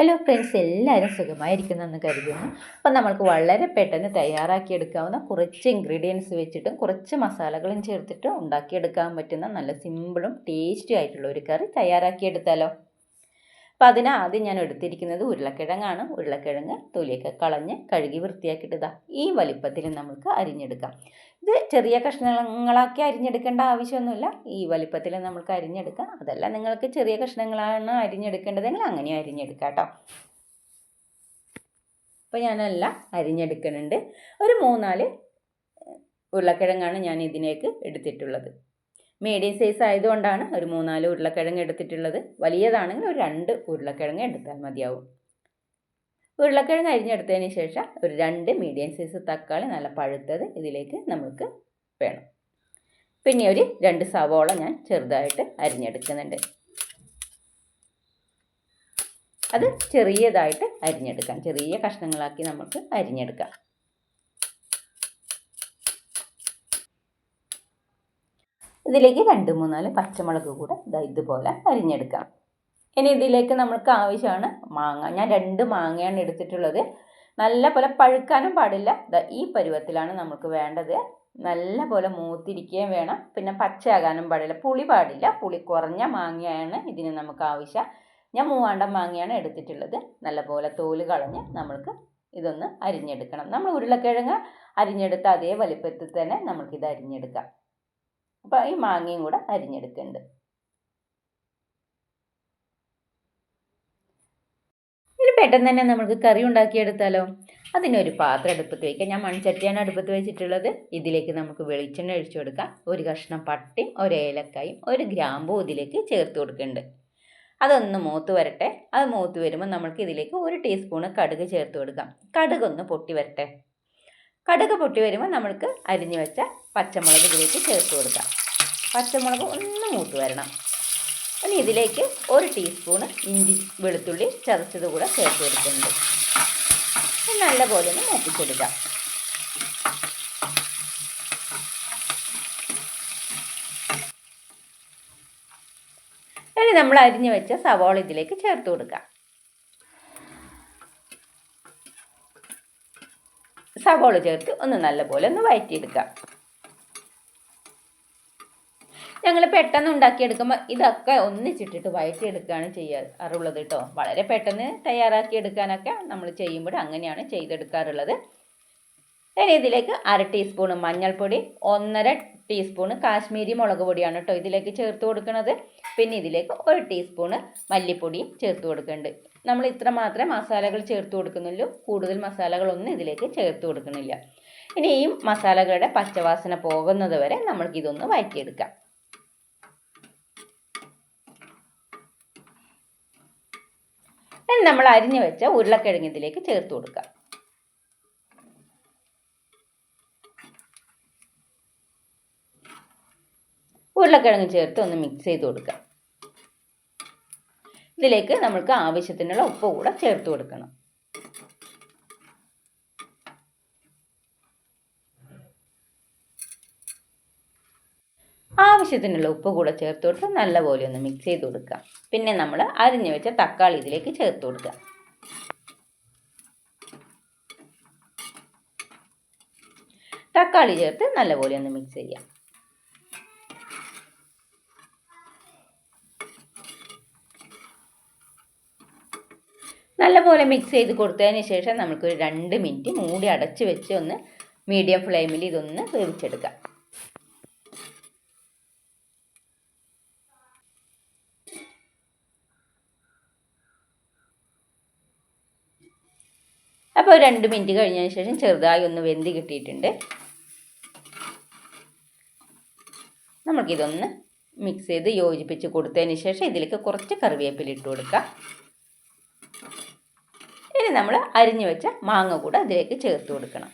Hello friends, എല്ലാവരും സുഖമായിരിക്കുന്നെന്ന് കരുതുന്നു. അപ്പം നമ്മൾക്ക് വളരെ പെട്ടെന്ന് തയ്യാറാക്കിയെടുക്കാവുന്ന കുറച്ച് ഇൻഗ്രീഡിയൻസ് വെച്ചിട്ടും കുറച്ച് മസാലകളും ചേർത്തിട്ട് ഉണ്ടാക്കിയെടുക്കാൻ പറ്റുന്ന നല്ല സിമ്പിളും ടേസ്റ്റി ആയിട്ടുള്ള ഒരു കറി തയ്യാറാക്കിയെടുത്താലോ. അപ്പം അതിന് ആദ്യം ഞാൻ എടുത്തിരിക്കുന്നത് ഉരുളക്കിഴങ്ങാണ്. ഉരുളക്കിഴങ്ങ് തൊലിയൊക്കെ കളഞ്ഞ് കഴുകി വൃത്തിയാക്കിയിട്ട് ഈ വലിപ്പത്തിൽ നമുക്ക് അരിഞ്ഞെടുക്കാം. ഇത് ചെറിയ കഷ്ണങ്ങളാക്കി അരിഞ്ഞെടുക്കേണ്ട ആവശ്യമൊന്നുമില്ല. ഈ വലിപ്പത്തിൽ നമുക്ക് അരിഞ്ഞെടുക്കാം. അതല്ല നിങ്ങൾക്ക് ചെറിയ കഷ്ണങ്ങളാണ് അരിഞ്ഞെടുക്കേണ്ടതെങ്കിൽ അങ്ങനെ അരിഞ്ഞെടുക്കാം കേട്ടോ. അപ്പോൾ ഞാനെല്ലാം അരിഞ്ഞെടുക്കുന്നുണ്ട്. ഒരു 3-4 ഉരുളക്കിഴങ്ങാണ് ഞാൻ ഇതിലേക്ക് എടുത്തിട്ടുള്ളത്. മീഡിയം സൈസ് ആയതുകൊണ്ടാണ് ഒരു 3-4 ഉരുളക്കിഴങ്ങ് എടുത്തിട്ടുള്ളത്. വലിയതാണെങ്കിൽ ഒരു 2 ഉരുളക്കിഴങ്ങ് എടുത്താൽ മതിയാവും. ഉരുളക്കിഴങ്ങ് അരിഞ്ഞെടുത്തതിന് ശേഷം ഒരു 2 മീഡിയം സൈസ് തക്കാളി നല്ല പഴുത്തത് ഇതിലേക്ക് നമുക്ക് വേണം. പിന്നെ ഒരു 2 സവോള ഞാൻ ചെറുതായിട്ട് അരിഞ്ഞെടുക്കുന്നുണ്ട്. അത് ചെറിയതായിട്ട് അരിഞ്ഞെടുക്കാം. ചെറിയ കഷ്ണങ്ങളാക്കി നമുക്ക് അരിഞ്ഞെടുക്കാം. ഇതിലേക്ക് 2-3-4 പച്ചമുളക് കൂടെ ഇതുപോലെ അരിഞ്ഞെടുക്കാം. ഇനി ഇതിലേക്ക് നമുക്ക് ആവശ്യമാണ് മാങ്ങ. ഞാൻ 2 മാങ്ങയാണ് എടുത്തിട്ടുള്ളത്. നല്ല പോലെ പഴുക്കാനും പാടില്ല. ഈ പരുവത്തിലാണ് നമുക്ക് വേണ്ടത്. നല്ല പോലെ മൂത്തിരിക്കുകയും വേണം. പിന്നെ പച്ചയാകാനും പാടില്ല. പുളി പാടില്ല. പുളി കുറഞ്ഞ മാങ്ങയാണ് ഇതിന് നമുക്ക് ആവശ്യം. ഞാൻ 3 മാങ്ങയാണ് എടുത്തിട്ടുള്ളത്. നല്ല പോലെ തോല് കളഞ്ഞ് നമുക്ക് ഇതൊന്ന് അരിഞ്ഞെടുക്കണം. നമ്മൾ ഉരുളക്കിഴങ്ങ് അരിഞ്ഞെടുത്ത അതേ വലിപ്പത്തിൽ തന്നെ നമുക്കിത് അരിഞ്ഞെടുക്കാം. അപ്പോൾ ഈ മാങ്ങയും കൂടെ അരിഞ്ഞെടുക്കുന്നുണ്ട്. ഇനി പെട്ടെന്ന് തന്നെ നമുക്ക് കറി ഉണ്ടാക്കിയെടുത്താലോ. അതിനൊരു പാത്രം അടുപ്പത്ത് വയ്ക്കാം. ഞാൻ മൺചട്ടിയാണ് അടുപ്പത്ത് വെച്ചിട്ടുള്ളത്. ഇതിലേക്ക് നമുക്ക് വെളിച്ചെണ്ണ ഒഴിച്ചു കൊടുക്കാം. ഒരു കഷ്ണം പട്ടയും ഒരു ഏലക്കായും ഒരു ഗ്രാമ്പും ഇതിലേക്ക് ചേർത്ത് കൊടുക്കുന്നുണ്ട്. അതൊന്ന് മൂത്ത് വരട്ടെ. അത് മൂത്ത് വരുമ്പോൾ നമുക്ക് ഇതിലേക്ക് 1 ടീസ്പൂണ് കടുക് ചേർത്ത് കൊടുക്കാം. കടുകൊന്ന് പൊട്ടി വരട്ടെ. കടുക് പൊട്ടി വരുമ്പോൾ നമുക്ക് അരിഞ്ഞു വെച്ച പച്ചമുളക് ഇതിലേക്ക് ചേർത്ത് കൊടുക്കാം. പച്ചമുളക് ഒന്ന് മൂത്ത് വരണം. ഇനി ഇതിലേക്ക് 1 ടീസ്പൂണ് ഇഞ്ചി വെളുത്തുള്ളി ചതച്ചത് കൂടെ ചേർത്ത് കൊടുക്കുന്നുണ്ട്. നല്ലപോലെ ഒന്ന് മൂപ്പിച്ചെടുക്കാം. ഇനി നമ്മൾ അരിഞ്ഞു വെച്ച സവാള ഇതിലേക്ക് ചേർത്ത് കൊടുക്കാം. സവാള ചേർത്ത് ഒന്ന് നല്ലപോലെ ഒന്ന് വഴറ്റിയെടുക്കാം. ഞങ്ങൾ പെട്ടെന്ന് ഉണ്ടാക്കിയെടുക്കുമ്പോൾ ഇതൊക്കെ ഒന്നിച്ചിട്ടിട്ട് വഴറ്റിയെടുക്കുകയാണ് ചെയ്യാറുള്ളത് കേട്ടോ. വളരെ പെട്ടെന്ന് തയ്യാറാക്കിയെടുക്കാനൊക്കെ നമ്മൾ ചെയ്യുമ്പോൾ അങ്ങനെയാണ് ചെയ്തെടുക്കാറുള്ളത്. ഇനി ഇതിലേക്ക് 1/2 ടീസ്പൂണ് മഞ്ഞൾപ്പൊടി, 1.5 ടീസ്പൂണ് കാശ്മീരി മുളക് പൊടിയാണ് കേട്ടോ ഇതിലേക്ക് ചേർത്ത് കൊടുക്കുന്നത്. പിന്നെ ഇതിലേക്ക് 1 ടീസ്പൂണ് മല്ലിപ്പൊടിയും ചേർത്ത് കൊടുക്കുന്നുണ്ട്. നമ്മൾ ഇത്ര മാത്രമേ മസാലകൾ ചേർത്ത് കൊടുക്കുന്നുള്ളൂ. കൂടുതൽ മസാലകളൊന്നും ഇതിലേക്ക് ചേർത്ത് കൊടുക്കുന്നില്ല. ഇനി ഈ മസാലകളുടെ പച്ചവാസന പോകുന്നത് വരെ നമ്മൾക്കിതൊന്ന് വഴറ്റിയെടുക്കാം. ഇനി നമ്മൾ അരിഞ്ഞു വെച്ച ഉരുളക്കിഴങ്ങ് ഇതിലേക്ക് ചേർത്ത് കൊടുക്കാം. ഉരുളക്കിഴങ്ങ് ചേർത്ത് ഒന്ന് മിക്സ് ചെയ്ത് കൊടുക്കാം. ഇതിലേക്ക് നമുക്ക് ആവശ്യത്തിനുള്ള ഉപ്പ് കൂടെ ചേർത്ത് കൊടുക്കണം. ആവശ്യത്തിനുള്ള ഉപ്പ് കൂടെ ചേർത്ത് കൊടുത്ത് നല്ലപോലെ ഒന്ന് മിക്സ് ചെയ്ത് കൊടുക്കാം. പിന്നെ നമ്മൾ അരിഞ്ഞു വെച്ച തക്കാളി ഇതിലേക്ക് ചേർത്ത് കൊടുക്കുക. തക്കാളി ചേർത്ത് നല്ലപോലെ ഒന്ന് മിക്സ് ചെയ്യാം. നല്ലപോലെ മിക്സ് ചെയ്ത് കൊടുത്തതിന് ശേഷം നമുക്കൊരു 2 മിനിറ്റ് മൂടി അടച്ച് വെച്ച് ഒന്ന് മീഡിയം ഫ്ലെയിമിൽ ഇതൊന്ന് വേവിച്ചെടുക്കാം. അപ്പോൾ 2 മിനിറ്റ് കഴിഞ്ഞതിന് ശേഷം ചെറുതായി ഒന്ന് വെന്ത് കിട്ടിയിട്ടുണ്ട്. നമുക്കിതൊന്ന് മിക്സ് ചെയ്ത് യോജിപ്പിച്ച് കൊടുത്തതിന് ശേഷം ഇതിലേക്ക് കുറച്ച് കറിവേപ്പില ഇട്ട് കൊടുക്കാം. ഇനി നമ്മൾ അരിഞ്ഞു വെച്ച മാങ്ങ കൂടെ അതിലേക്ക് ചേർത്ത് കൊടുക്കണം.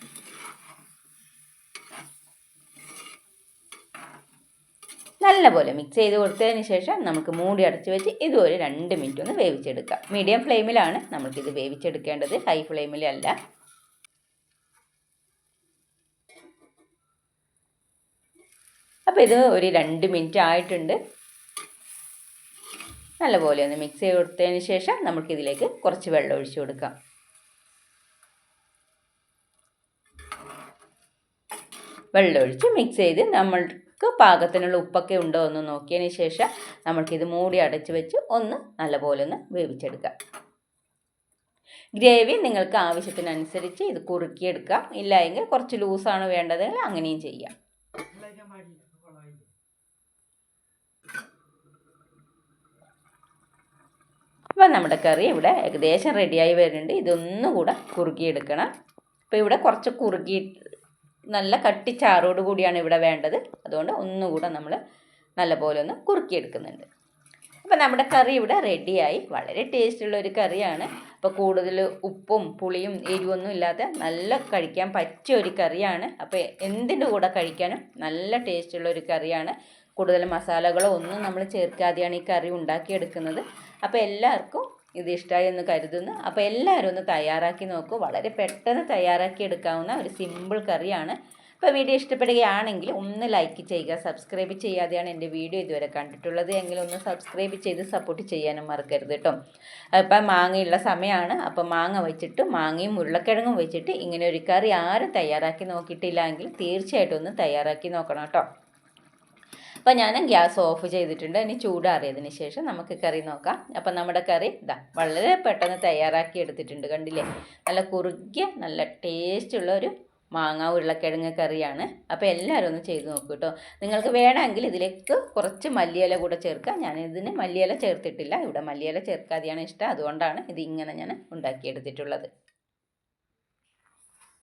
നല്ലപോലെ മിക്സ് ചെയ്ത് കൊടുത്തതിന് ശേഷം നമുക്ക് മൂടി അടച്ച് വെച്ച് ഇതൊരു 2 മിനിറ്റ് ഒന്ന് വേവിച്ചെടുക്കാം. മീഡിയം ഫ്ലെയിമിലാണ് നമുക്കിത് വേവിച്ചെടുക്കേണ്ടത്, ഹൈ ഫ്ലെയിമിലല്ല. അപ്പോൾ ഇത് ഒരു 2 മിനിറ്റ് ആയിട്ടുണ്ട്. നല്ലപോലെ ഒന്ന് മിക്സ് ചെയ്ത് കൊടുത്തതിന് ശേഷം നമുക്കിതിലേക്ക് കുറച്ച് വെള്ളം ഒഴിച്ചു കൊടുക്കാം. വെള്ളമൊഴിച്ച് മിക്സ് ചെയ്ത് നമ്മൾക്ക് പാകത്തിനുള്ള ഉപ്പൊക്കെ ഉണ്ടോ എന്ന് നോക്കിയതിന് ശേഷം നമുക്കിത് മൂടി അടച്ച് വെച്ച് ഒന്ന് നല്ലപോലെ ഒന്ന് വേവിച്ചെടുക്കാം. ഗ്രേവി നിങ്ങൾക്ക് ആവശ്യത്തിനനുസരിച്ച് ഇത് കുറുക്കിയെടുക്കാം. ഇല്ല എങ്കിൽ കുറച്ച് ലൂസാണ് വേണ്ടതെങ്കിൽ അങ്ങനെയും ചെയ്യാം. അപ്പം നമ്മുടെ കറി ഇവിടെ ഏകദേശം റെഡിയായി വരുന്നുണ്ട്. ഇതൊന്നും കൂടെ കുറുക്കിയെടുക്കണം. അപ്പോൾ ഇവിടെ കുറച്ച് കുറുക്കി നല്ല കട്ടിച്ചാറോട് കൂടിയാണ് ഇവിടെ വേണ്ടത്. അതുകൊണ്ട് ഒന്നുകൂടെ നമ്മൾ നല്ലപോലെ ഒന്ന് കുറുക്കിയെടുക്കുന്നുണ്ട്. അപ്പോൾ നമ്മുടെ കറി ഇവിടെ റെഡിയായി. വളരെ ടേസ്റ്റുള്ള ഒരു കറിയാണ്. അപ്പോൾ കൂടുതൽ ഉപ്പും പുളിയും എരിവൊന്നും ഇല്ലാതെ നല്ല കഴിക്കാൻ പറ്റിയ ഒരു കറിയാണ്. അപ്പോൾ എന്തിൻ്റെ കൂടെ കഴിക്കാനും നല്ല ടേസ്റ്റുള്ള ഒരു കറിയാണ്. കൂടുതൽ മസാലകളോ ഒന്നും നമ്മൾ ചേർക്കാതെയാണ് ഈ കറി ഉണ്ടാക്കിയെടുക്കുന്നത്. അപ്പോൾ എല്ലാവർക്കും ഇത് ഇഷ്ടമായി എന്ന് കരുതുന്നു. അപ്പോൾ എല്ലാവരും ഒന്ന് തയ്യാറാക്കി നോക്കൂ. വളരെ പെട്ടെന്ന് തയ്യാറാക്കി എടുക്കാവുന്ന ഒരു സിമ്പിൾ കറിയാണ്. അപ്പോൾ വീഡിയോ ഇഷ്ടപ്പെടുകയാണെങ്കിൽ ഒന്ന് ലൈക്ക് ചെയ്യുക. സബ്സ്ക്രൈബ് ചെയ്യാതെയാണ് എൻ്റെ വീഡിയോ ഇതുവരെ കണ്ടിട്ടുള്ളത് എങ്കിൽ ഒന്ന് സബ്സ്ക്രൈബ് ചെയ്ത് സപ്പോർട്ട് ചെയ്യാനും മറക്കരുത് കേട്ടോ. അപ്പം മാങ്ങയുള്ള സമയമാണ്. അപ്പോൾ മാങ്ങ വെച്ചിട്ട് മാങ്ങയും ഉരുളക്കിഴങ്ങും വെച്ചിട്ട് ഇങ്ങനെ ഒരു കറി ആരും തയ്യാറാക്കി നോക്കിയിട്ടില്ല എങ്കിൽ തീർച്ചയായിട്ടും ഒന്ന് തയ്യാറാക്കി നോക്കണം കേട്ടോ. അപ്പോൾ ഞാൻ ഗ്യാസ് ഓഫ് ചെയ്തിട്ടുണ്ട്. ഇനി ചൂടാറിയതിന് ശേഷം നമുക്ക് കറി നോക്കാം. അപ്പം നമ്മുടെ കറി ഇതാ വളരെ പെട്ടെന്ന് തയ്യാറാക്കി എടുത്തിട്ടുണ്ട്. കണ്ടില്ലേ, നല്ല കുറുകിയ നല്ല ടേസ്റ്റുള്ള ഒരു മാങ്ങ ഉരുളക്കിഴങ്ങ് കറിയാണ്. അപ്പോൾ എല്ലാവരും ഒന്ന് ചെയ്ത് നോക്കൂ കേട്ടോ. നിങ്ങൾക്ക് വേണമെങ്കിൽ ഇതിലേക്ക് കുറച്ച് മല്ലിയില കൂടെ ചേർക്കാം. ഞാനിതിന് മല്ലിയില ചേർത്തിട്ടില്ല. ഇവിടെ മല്ലിയില ചേർക്കാതെയാണ് ഇഷ്ടം. അതുകൊണ്ടാണ് ഇത് ഇങ്ങനെ ഞാൻ ഉണ്ടാക്കിയെടുത്തിട്ടുള്ളത്.